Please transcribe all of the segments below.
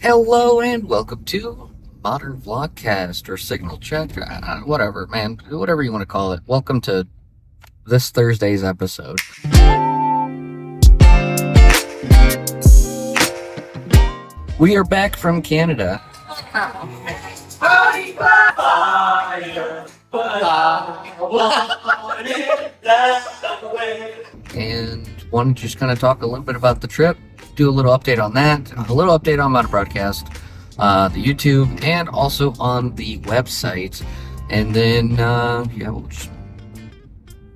Hello and welcome to Modern Vlogcast or Signal Check, whatever, man, whatever you want to call it. Welcome to this Thursday's episode. We are back from Canada. And wanted to just kind of talk a little bit about the trip, do a little update on that, a little update on Modern Broadcast, the YouTube, and also on the website. And then, we'll just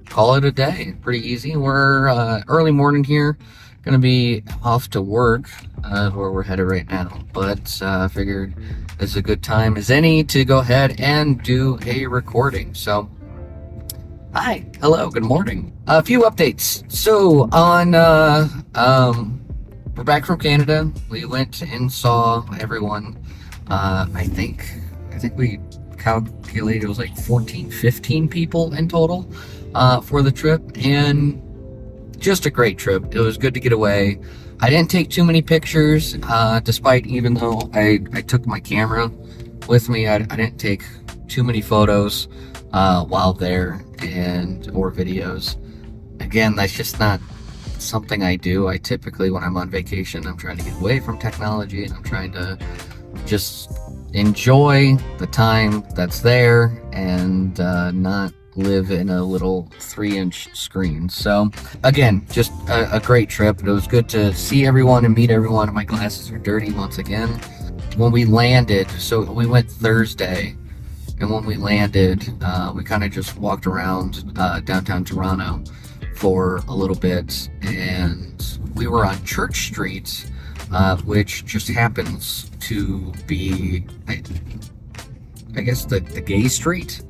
call it a day. Pretty easy. We're early morning here. Gonna be off to work, where we're headed right now. But I figured it's a good time as any to go ahead and do a recording. So, hi, hello, good morning. A few updates. So on, we're back from Canada. We went and saw everyone. I think we calculated it was like 15 people in total for the trip, and just a great trip. It was good to get away. I didn't take too many pictures, despite even though I took my camera with me. I didn't take too many photos while there or videos. Again, that's just not something I do. I typically, when I'm on vacation, I'm trying to get away from technology and I'm trying to just enjoy the time that's there and not live in a little 3-inch screen. So again, just a great trip. It was good to see everyone and meet everyone. My glasses are dirty once again. When we landed, so we went Thursday, and when we landed, we kind of just walked around downtown Toronto for a little bit, and we were on Church Street, which just happens to be, I guess, the gay street.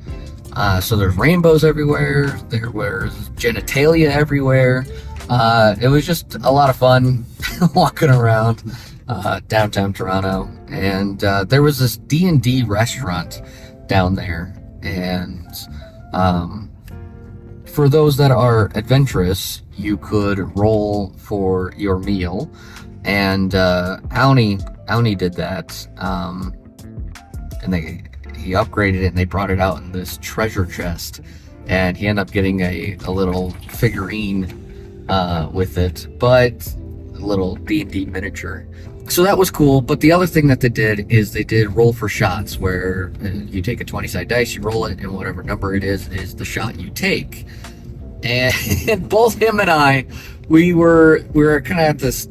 So there's rainbows everywhere, there was genitalia everywhere. It was just a lot of fun walking around downtown Toronto, and there was this D&D restaurant down there, and for those that are adventurous, you could roll for your meal, and Auni did that, and he upgraded it, and they brought it out in this treasure chest, and he ended up getting a little figurine with it, but a little D&D miniature. So that was cool. But the other thing that they did is they did roll for shots, where you take a 20-sided dice, you roll it, and whatever number it is the shot you take. And both him and I, we were kind of at this,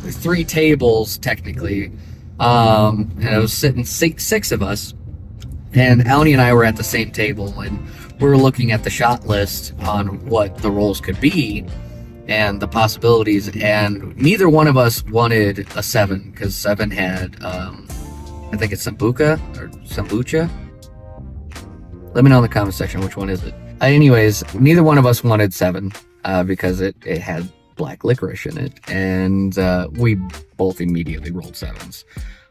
3 tables technically, and it was sitting six of us, and Auni and I were at the same table, and we were looking at the shot list on what the rolls could be and the possibilities, and neither one of us wanted a 7, because 7 had, I think it's Sambuca or Sambucha. Let me know in the comment section which one is it. Anyways, neither one of us wanted 7 because it had black licorice in it, and we both immediately rolled 7s.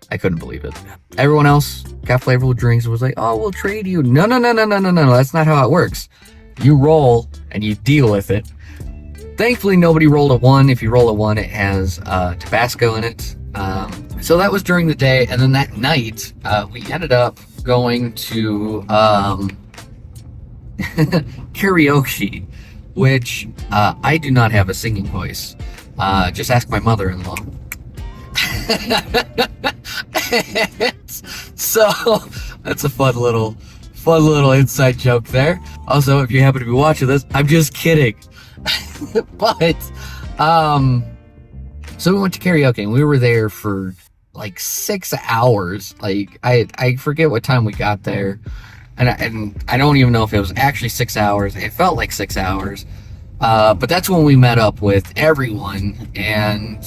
I couldn't believe it. Everyone else got flavorful drinks and was like, "Oh, we'll trade you." No, that's not how it works. You roll and you deal with it. Thankfully, nobody rolled a 1. If you roll a 1, it has Tabasco in it. So that was during the day, and then that night, we ended up going to karaoke, which I do not have a singing voice. Just ask my mother-in-law. So that's a fun little inside joke there. Also, if you happen to be watching this, I'm just kidding. But so we went to karaoke, and we were there for like 6 hours. Like I forget what time we got there, and I don't even know if it was actually 6 hours. It felt like 6 hours. But that's when we met up with everyone, and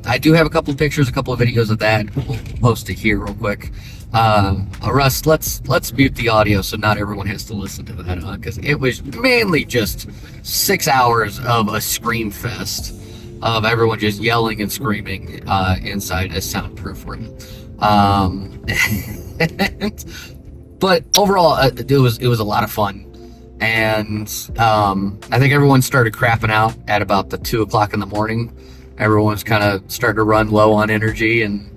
I do have a couple of pictures, a couple of videos of that. We'll post it here real quick. Russ, let's mute the audio so not everyone has to listen to that, because it was mainly just 6 hours of a scream fest of everyone just yelling and screaming inside a soundproof room. But overall, it was a lot of fun. And I think everyone started crapping out at about the 2 o'clock in the morning everyone's kind of starting to run low on energy, and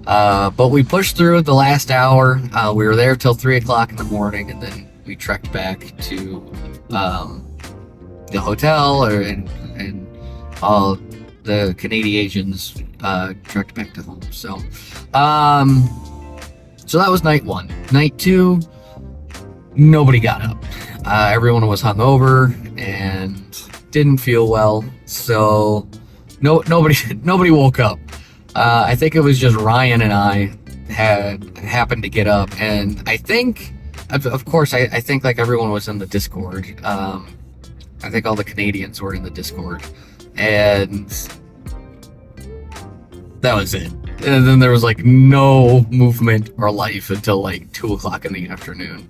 but we pushed through the last hour. We were there till 3 o'clock in the morning, and then we trekked back to the hotel, and all the Canadians trekked back to home. So that was night 1. Night 2, nobody got up. Everyone was hungover and didn't feel well, so nobody woke up. I think it was just Ryan and I had happened to get up, and I think, of course, I think like everyone was in the Discord. I think all the Canadians were in the Discord, and that was it. And then there was like no movement or life until like 2 o'clock in the afternoon.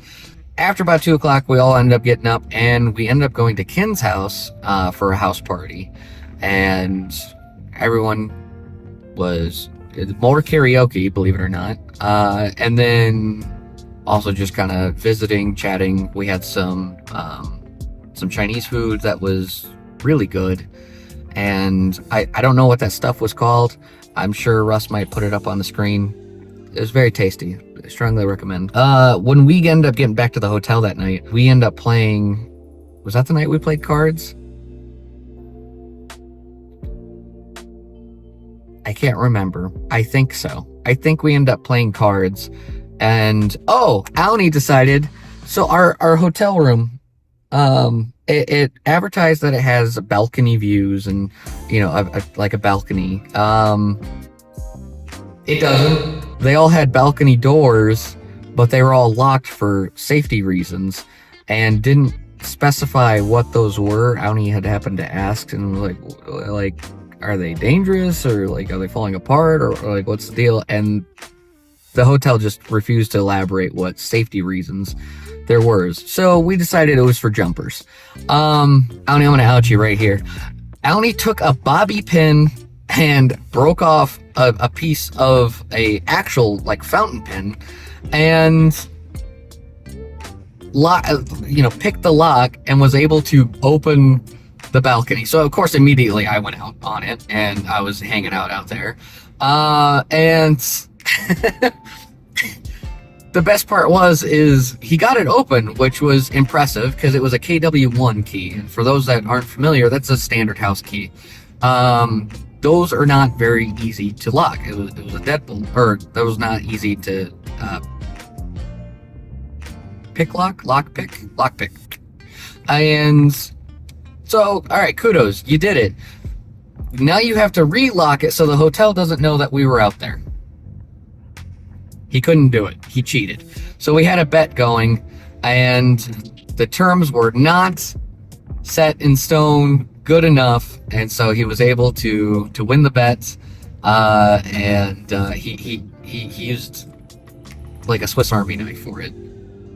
After about 2 o'clock, we all ended up getting up, and we ended up going to Ken's house for a house party, and everyone was more karaoke, believe it or not, and then also just kind of visiting, chatting. We had some Chinese food that was really good, and I don't know what that stuff was called. I'm sure Russ might put it up on the screen. It was very tasty. I strongly recommend. When we ended up getting back to the hotel that night, we ended up playing. Was that the night we played cards? I can't remember. I think so. I think we ended up playing cards, and Auni decided. So our hotel room, it advertised that it has balcony views, and like a balcony. It doesn't. They all had balcony doors, but they were all locked for safety reasons, and didn't specify what those were. Auni had happened to ask, and like, are they dangerous, or like, are they falling apart, or like, what's the deal? And the hotel just refused to elaborate what safety reasons there were. So we decided it was for jumpers. Auni, I'm gonna out you right here. Auni took a bobby pin and broke off a piece of a actual like fountain pen, and picked the lock and was able to open the balcony. So of course immediately I went out on it, and I was hanging out there, and the best part is he got it open, which was impressive because it was a KW1 key. And for those that aren't familiar, that's a standard house key. Those are not very easy to lock. It was a deadbolt, or that was not easy to lockpick. And so, all right, kudos, you did it. Now you have to relock it so the hotel doesn't know that we were out there. He couldn't do it. He cheated. So we had a bet going, and the terms were not set in stone good enough, and so he was able to win the bet, and he used like a Swiss Army knife for it.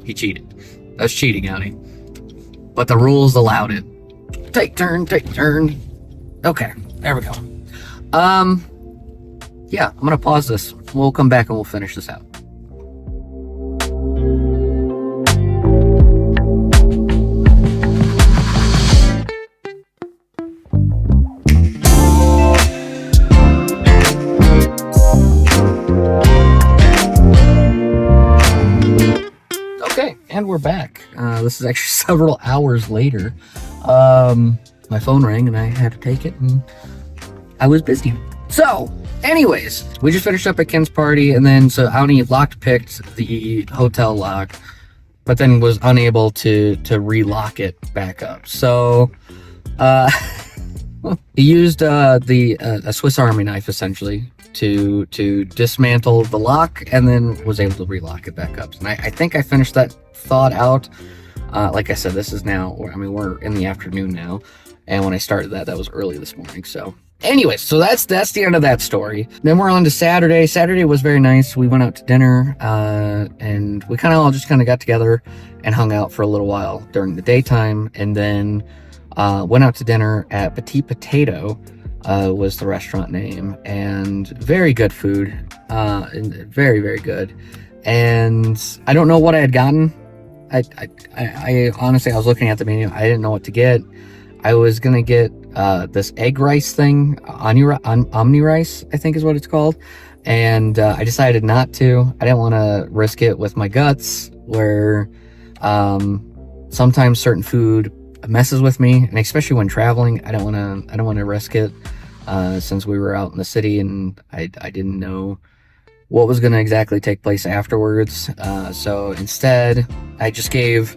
He cheated. That's cheating, Auni. But the rules allowed it. Take turn. Okay, there we go. Yeah, I'm gonna pause this. We'll come back and we'll finish this out. Okay, and we're back. This is actually several hours later. My phone rang and I had to take it, and I was busy. So, anyways, we just finished up at Ken's party, and then so Auni lockpicked the hotel lock, but then was unable to relock it back up. So, he used a Swiss Army knife essentially to dismantle the lock, and then was able to relock it back up. And I think I finished that thought out. Like I said, this is now, we're in the afternoon now, and when I started that was early this morning. So anyways, so that's the end of that story. Then we're on to Saturday. Saturday was very nice. We went out to dinner, and we all just got together and hung out for a little while during the daytime, and then went out to dinner at Petit Potato, was the restaurant name, and very good food, very, very good. And I don't know what I had gotten. I honestly, I was looking at the menu. I didn't know what to get. I was gonna get this egg rice thing, Omni Rice, I think is what it's called. And I decided not to. I didn't want to risk it with my guts, where sometimes certain food messes with me, and especially when traveling, I don't want to risk it. Since we were out in the city and I didn't know what was going to exactly take place afterwards. So instead, I just gave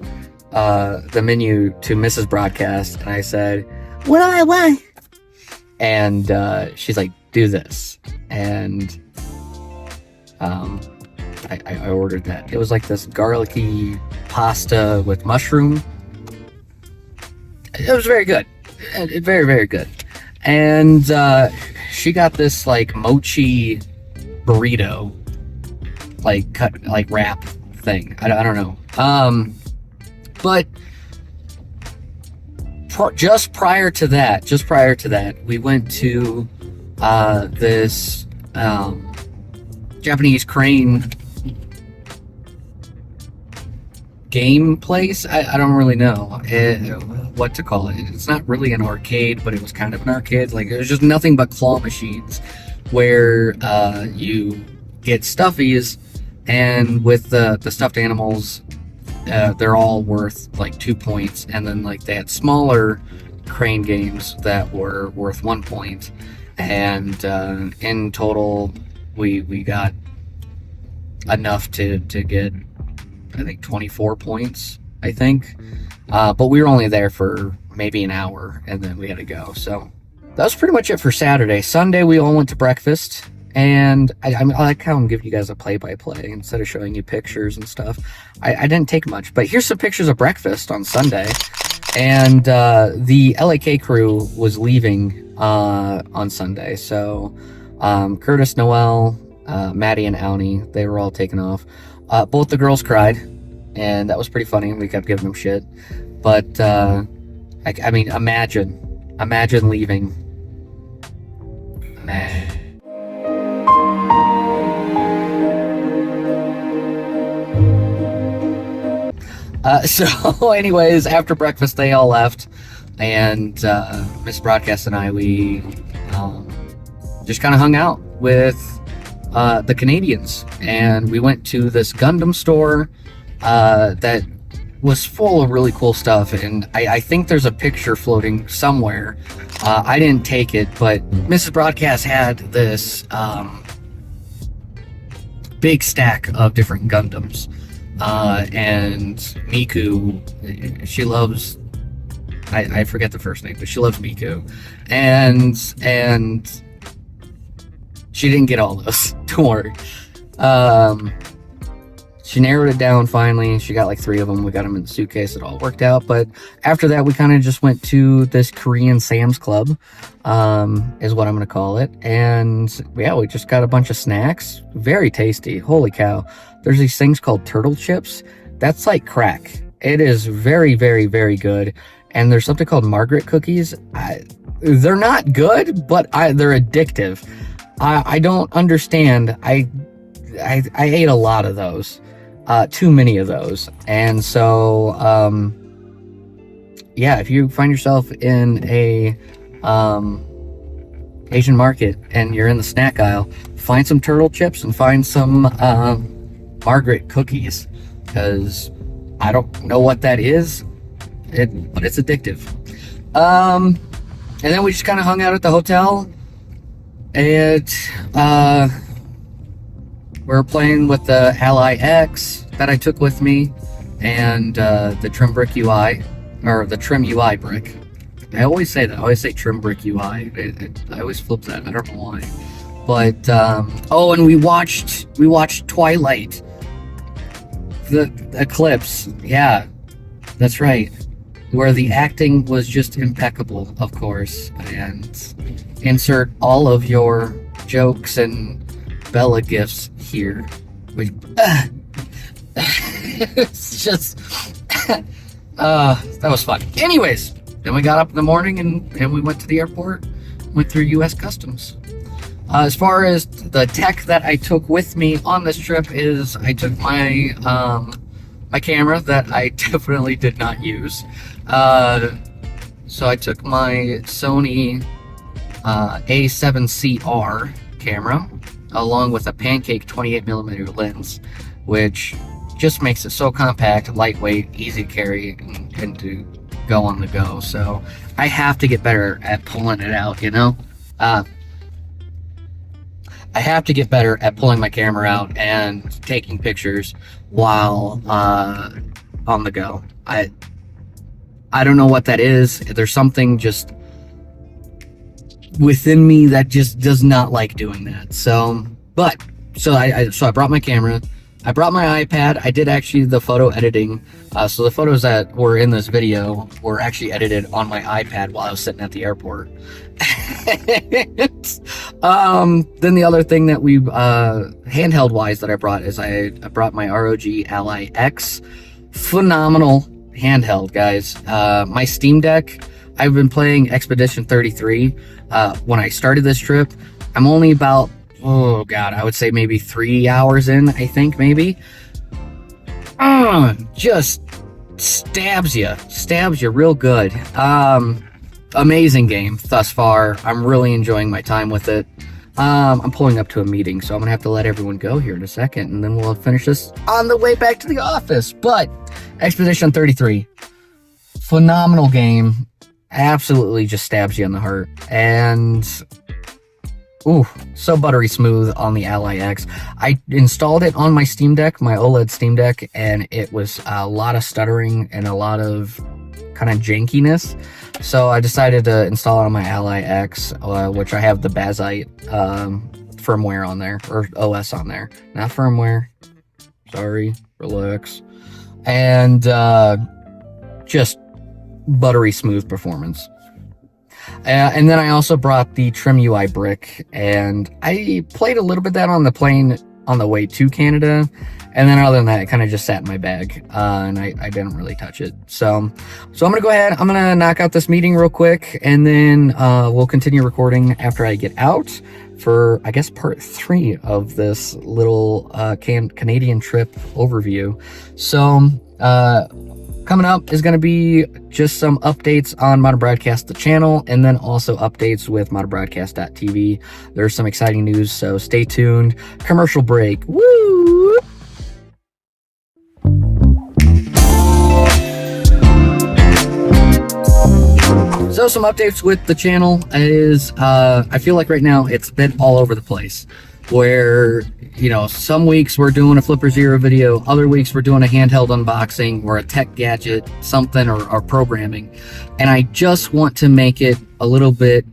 the menu to Mrs. Broadcast, and I said, "What do I want?" And she's like, "Do this." And I ordered that. It was like this garlicky pasta with mushroom. It was very good. Very, very good. And she got this like mochi burrito, like cut, like wrap thing. I don't know. But just prior to that, we went to this Japanese crane game place. I don't really know what to call it. It's not really an arcade, but it was kind of an arcade. Like, it was just nothing but claw machines where you get stuffies, and with the stuffed animals, they're all worth like 2 points, and then like they had smaller crane games that were worth 1 point, and in total we got enough to get, I think, 24 points, I think. But we were only there for maybe an hour, and then we had to go. So that was pretty much it for Saturday. Sunday, we all went to breakfast, and I like how I'm giving you guys a play-by-play instead of showing you pictures and stuff. I didn't take much, but here's some pictures of breakfast on Sunday. And the LAK crew was leaving on Sunday. So Curtis, Noel, Maddie, and Auni, they were all taken off. Both the girls cried, and that was pretty funny. We kept giving them shit. But, I mean, imagine leaving. Man. So anyways, after breakfast, they all left, and Miss Broadcast and I, we just kind of hung out with the Canadians, and we went to this Gundam store that was full of really cool stuff, and I think there's a picture floating somewhere. I didn't take it, but Mrs. Broadcast had this big stack of different Gundams. And Miku, she loves, I forget the first name, but she loves Miku, and she didn't get all those. Don't worry. She narrowed it down finally. She got like 3 of them. We got them in the suitcase. It all worked out. But after that, we kind of just went to this Korean Sam's Club, is what I'm going to call it. And yeah, we just got a bunch of snacks. Very tasty. Holy cow. There's these things called turtle chips. That's like crack. It is very, very, very good. And there's something called Margaret cookies. They're not good, but they're addictive. I don't understand. I ate a lot of those. Too many of those. And so, yeah, if you find yourself in a Asian market and you're in the snack aisle, find some turtle chips and find some Margaret cookies, because I don't know what that is, but it's addictive. And then we just kind of hung out at the hotel, and we were playing with the Ally X that I took with me, and the Trim Brick UI, or the Trim UI brick. I always say that. I always say Trim Brick UI. I always flip that. I don't know why. But oh, and we watched Twilight, the Eclipse. Yeah, that's right. Where the acting was just impeccable, of course. And insert all of your jokes and Bella gifts here. Which, it's just that was fun. Anyways, then we got up in the morning and we went to the airport, went through U.S. Customs. As far as the tech that I took with me on this trip is, I took my my camera that I definitely did not use. So I took my Sony A7CR camera along with a Pancake 28mm lens, which just makes it so compact, lightweight, easy to carry, and to go on the go. So I have to get better at pulling it out, you know? I have to get better at pulling my camera out and taking pictures while on the go. I don't know what that is. There's something just within me that just does not like doing that. So I brought my camera. I brought my iPad. I did actually the photo editing. So the photos that were in this video were actually edited on my iPad while I was sitting at the airport. Then the other thing that we handheld wise that I brought is I brought my ROG Ally X. Phenomenal handheld, guys. My Steam Deck, I've been playing Expedition 33. When I started this trip, I'm only about, oh god, I would say maybe 3 hours in, I think, maybe. Just stabs you real good. Amazing game thus far. I'm really enjoying my time with it. I'm pulling up to a meeting, so I'm gonna have to let everyone go here in a second, and then we'll finish this on the way back to the office. But Expedition 33, phenomenal game. Absolutely just stabs you in the heart, and ooh, so buttery smooth on the Ally X. I installed it on my Steam Deck, my OLED Steam Deck, and it was a lot of stuttering and a lot of kind of jankiness. So I decided to install it on my Ally X, which I have the Bazite firmware on there, or OS on there. Not firmware. Sorry, relax. And just buttery smooth performance. And then I also brought the Trim UI brick, and I played a little bit of that on the plane on the way to Canada, and then other than that, it kind of just sat in my bag, and I didn't really touch it. So I'm gonna go ahead, I'm gonna knock out this meeting real quick, and then we'll continue recording after I get out for, I guess, part 3 of this little Canadian trip overview. So coming up is going to be just some updates on Modern Broadcast, the channel, and then also updates with modernbroadcast.tv. There's some exciting news, so stay tuned. Commercial break. Woo! So some updates with the channel is, I feel like right now it's been all over the place. Where, you know, some weeks we're doing a Flipper Zero video, other weeks we're doing a handheld unboxing or a tech gadget, something, or programming. And I just want to make it a little bit,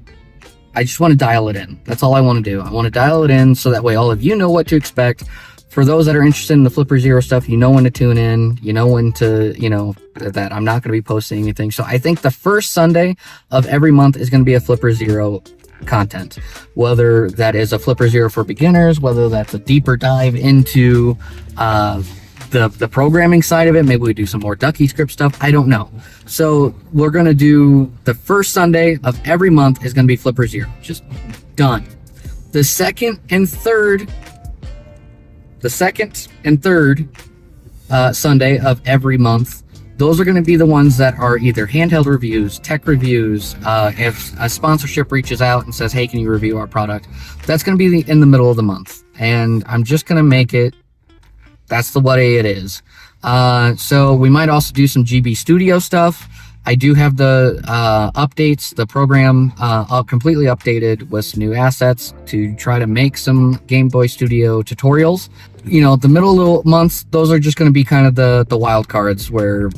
I just want to dial it in. That's all I want to do. I want to dial it in so that way all of you know what to expect. For those that are interested in the Flipper Zero stuff, you know when to tune in, you know when to, you know, that I'm not going to be posting anything. So I think the first Sunday of every month is going to be a Flipper Zero content, whether that is a Flipper Zero for beginners, whether that's a deeper dive into the programming side of it. Maybe we do some more Ducky script stuff. I don't know. So we're going to do the first Sunday of every month is going to be Flipper Zero. Just done. The second and third Sunday of every month, those are going to be the ones that are either handheld reviews, tech reviews. If a sponsorship reaches out and says, hey, can you review our product? That's going to be in the middle of the month. And I'm just going to make it, that's the way it is. So we might also do some GB Studio stuff. I do have the updates, the program completely updated with some new assets to try to make some Game Boy Studio tutorials. You know, the middle of the months, those are just going to be kind of the wild cards where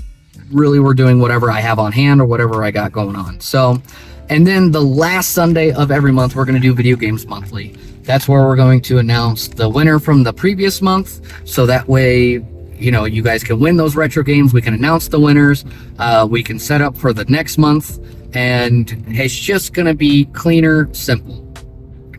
really we're doing whatever I have on hand or whatever I got going on. So, and then the last Sunday of every month, we're going to do Video Games Monthly. That's where we're going to announce the winner from the previous month. So that way, you know, you guys can win those retro games. We can announce the winners. We can set up for the next month. And it's just going to be cleaner, simple.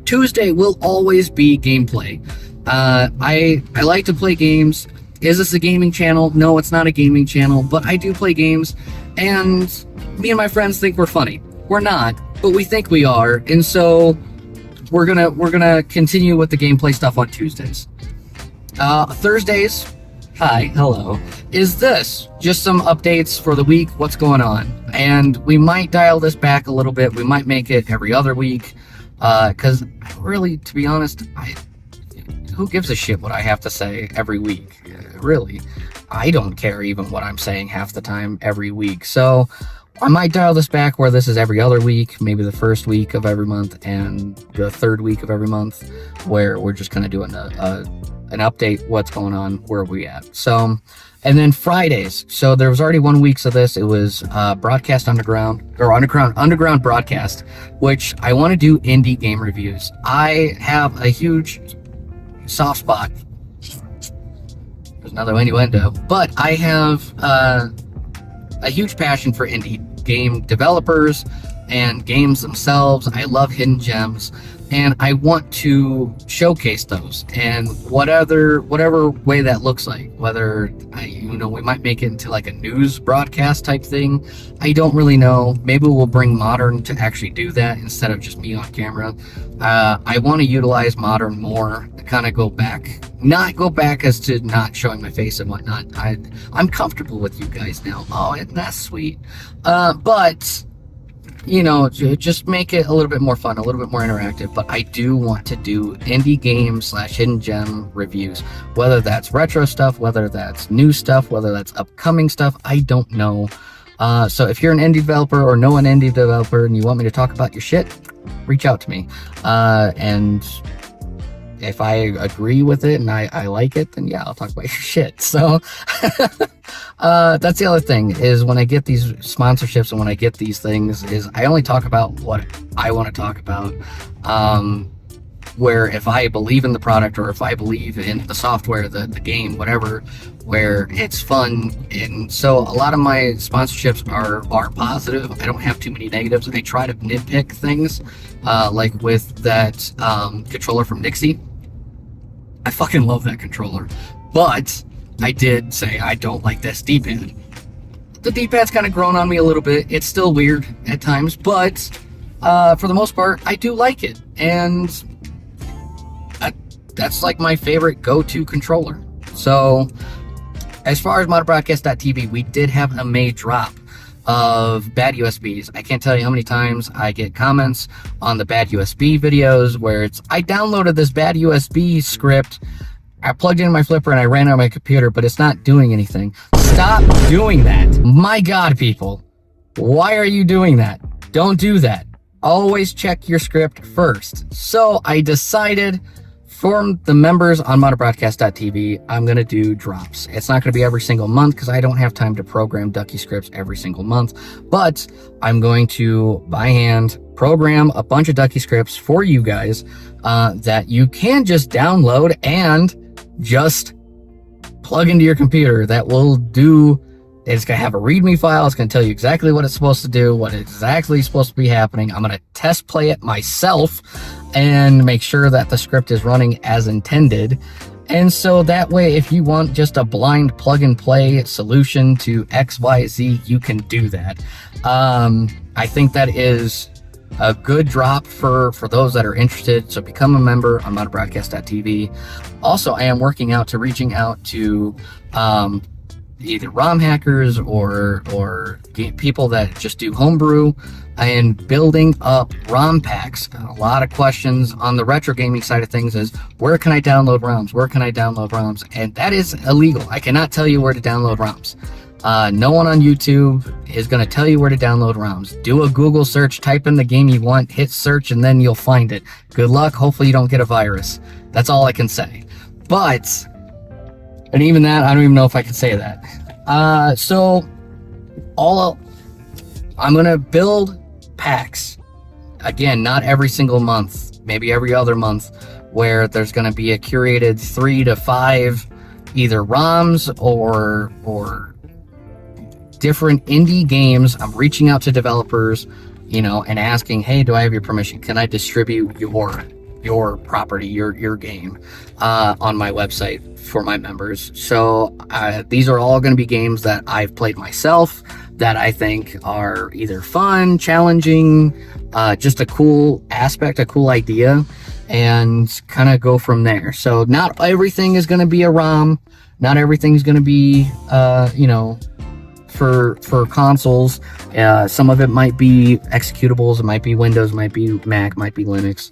Tuesday will always be gameplay. I like to play games. Is this a gaming channel? No, it's not a gaming channel, but I do play games, and me and my friends think we're funny. We're not, but we think we are, and so we're gonna continue with the gameplay stuff on Tuesdays. Thursdays, hi, hello. Is this just some updates for the week? What's going on? And we might dial this back a little bit. We might make it every other week. Because really, to be honest, who gives a shit what I have to say every week? Really, I don't care even what I'm saying half the time every week. So I might dial this back where this is every other week, maybe the first week of every month and the third week of every month, where we're just kind of doing an update, what's going on, where are we at. So, and then Fridays. So there was already 1 week of this. It was Broadcast Underground, or Underground Broadcast, which I want to do indie game reviews. I have a huge soft spot. There's another innuendo. But I have a huge passion for indie game developers and games themselves. I love hidden gems, and I want to showcase those, and whatever way that looks like. Whether we might make it into like a news broadcast type thing. I don't really know. Maybe we'll bring Modern to actually do that instead of just me on camera. I want to utilize Modern more, to kind of not go back as to not showing my face and whatnot. I'm comfortable with you guys now. Oh, that's sweet. But just make it a little bit more fun, a little bit more interactive. But I do want to do indie game / hidden gem reviews, whether that's retro stuff, whether that's new stuff, whether that's upcoming stuff. I don't know. So if you're an indie developer or know an indie developer and you want me to talk about your shit, reach out to me. And if I agree with it and I like it, then yeah, I'll talk about your shit. So that's the other thing, is when I get these sponsorships and when I get these things, is I only talk about what I want to talk about. Where if I believe in the product, or if I believe in the software, the game, whatever, where it's fun. And so a lot of my sponsorships are positive. I don't have too many negatives. I try to nitpick things, like with that controller from Nixie. I fucking love that controller, but I did say I don't like this D-pad. The D-pad's kind of grown on me a little bit. It's still weird at times, but for the most part, I do like it. And that's like my favorite go-to controller. So as far as modernbroadcast.tv, we did have a May drop of BADUSBs. I can't tell you how many times I get comments on the BADUSB videos where I downloaded this BADUSB script, I plugged it in my flipper, and I ran it on my computer, but it's not doing anything. Stop doing that. My God, people. Why are you doing that? Don't do that. Always check your script first. So I decided, for the members on modernbroadcast.tv, I'm going to do drops. It's not going to be every single month because I don't have time to program Ducky scripts every single month, but I'm going to, by hand, program a bunch of Ducky scripts for you guys that you can just download and just plug into your computer. That will do. It's going to have a README file. It's going to tell you exactly what it's supposed to do, what exactly is supposed to be happening. I'm going to test play it myself and make sure that the script is running as intended. And so that way, if you want just a blind plug and play solution to XYZ, you can do that. I think that is a good drop for those that are interested. So become a member on modernbroadcast.tv. Also, I am reaching out to either ROM hackers or people that just do homebrew, and building up ROM packs. A lot of questions on the retro gaming side of things is, where can I download ROMs? Where can I download ROMs? And that is illegal. I cannot tell you where to download ROMs. No one on YouTube is going to tell you where to download ROMs. Do a Google search, type in the game you want, hit search, and then you'll find it. Good luck. Hopefully you don't get a virus. That's all I can say. But, and even that, I don't even know if I can say that. I'm going to build packs. Again, not every single month, maybe every other month, where there's going to be a curated 3 to 5 either ROMs or different indie games. I'm reaching out to developers, and asking, hey, do I have your permission? Can I distribute your property, your game, on my website for my members? So these are all going to be games that I've played myself, that I think are either fun, challenging, just a cool aspect, a cool idea. and kind of go from there. So not everything is going to be a ROM. Not everything is going to be, you know, for consoles. Some of it might be executables. It might be Windows, might be Mac, might be Linux.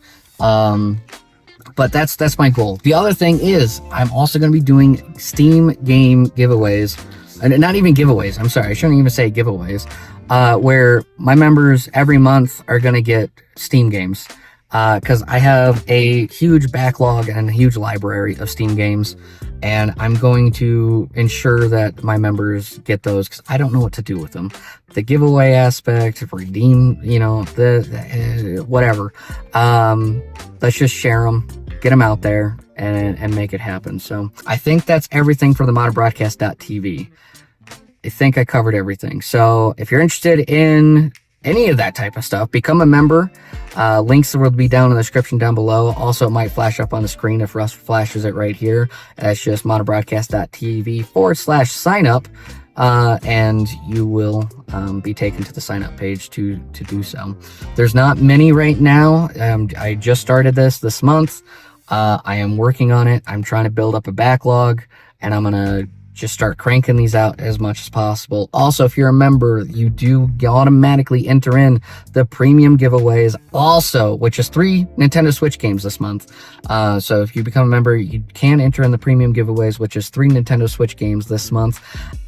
But that's my goal. The other thing is I'm also going to be doing Steam game giveaways. And not even giveaways. I'm sorry. I shouldn't even say giveaways. Where my members every month are going to get Steam games. Because I have a huge backlog and a huge library of Steam games, and I'm going to ensure that my members get those because I don't know what to do with them. The giveaway aspect, redeem, you know, whatever. Let's just share them, get them out there, and make it happen. So I think that's everything for the modernbroadcast.tv. I think I covered everything. So if you're interested in any of that type of stuff, become a member. Links will be down in the description down below. Also, it might flash up on the screen if Russ flashes it right here. That's just modernbroadcast.tv/sign up. And you will be taken to the sign up page to do so. There's not many right now. I just started this month. I am working on it. I'm trying to build up a backlog, and I'm going to just start cranking these out as much as possible. Also, if you're a member, you do automatically enter in the premium giveaways also, which is 3 Nintendo Switch games this month. So if you become a member, you can enter in the premium giveaways, which is 3 Nintendo Switch games this month.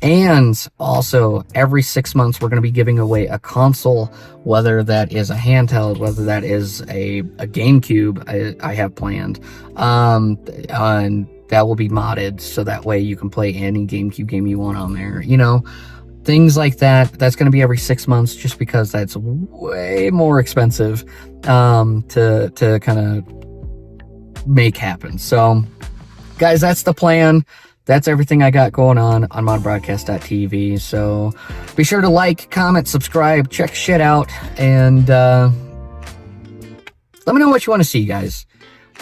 And also, every 6 months, we're going to be giving away a console, whether that is a handheld, whether that is a GameCube I have planned. And that will be modded, so that way you can play any GameCube game you want on there. You know, things like that. That's going to be every 6 months, just because that's way more expensive to kind of make happen. So, guys, that's the plan. That's everything I got going on modernbroadcast.tv. So be sure to like, comment, subscribe, check shit out, and let me know what you want to see, guys.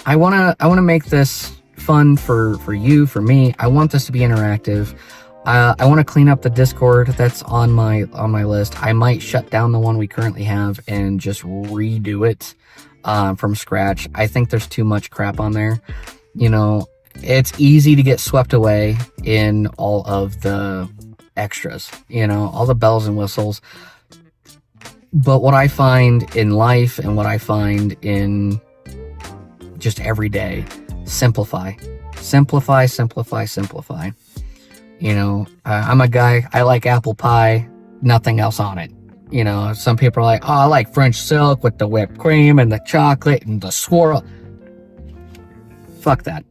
I wanna make this fun for you, for me. I want this to be interactive. I want to clean up the Discord that's on my list. I might shut down the one we currently have and just redo it from scratch. I think there's too much crap on there. You know, it's easy to get swept away in all of the extras, you know, all the bells and whistles. But what I find in life and what I find in just every day, simplify. You know, I'm a guy, I like apple pie, nothing else on it. You know, some people are like, oh, I like French silk with the whipped cream and the chocolate and the swirl. Fuck that.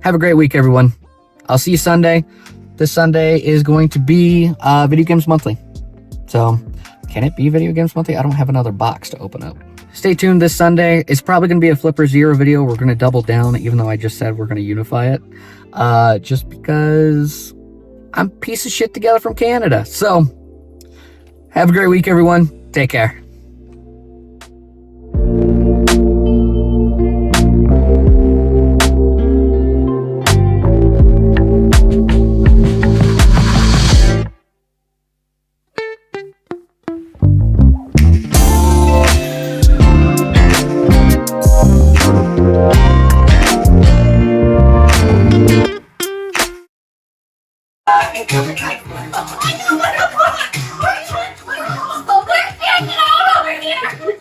Have a great week, everyone. I'll see you Sunday. This Sunday is going to be Video Games Monthly. So, can it be Video Games Monthly? I don't have another box to open up. Stay tuned this Sunday. It's probably going to be a Flipper Zero video. We're going to double down, even though I just said we're going to unify it. Just because I'm a piece of shit together from Canada. So, have a great week, everyone. Take care.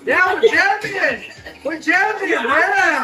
Yeah, we're champions! We're champions! Yeah!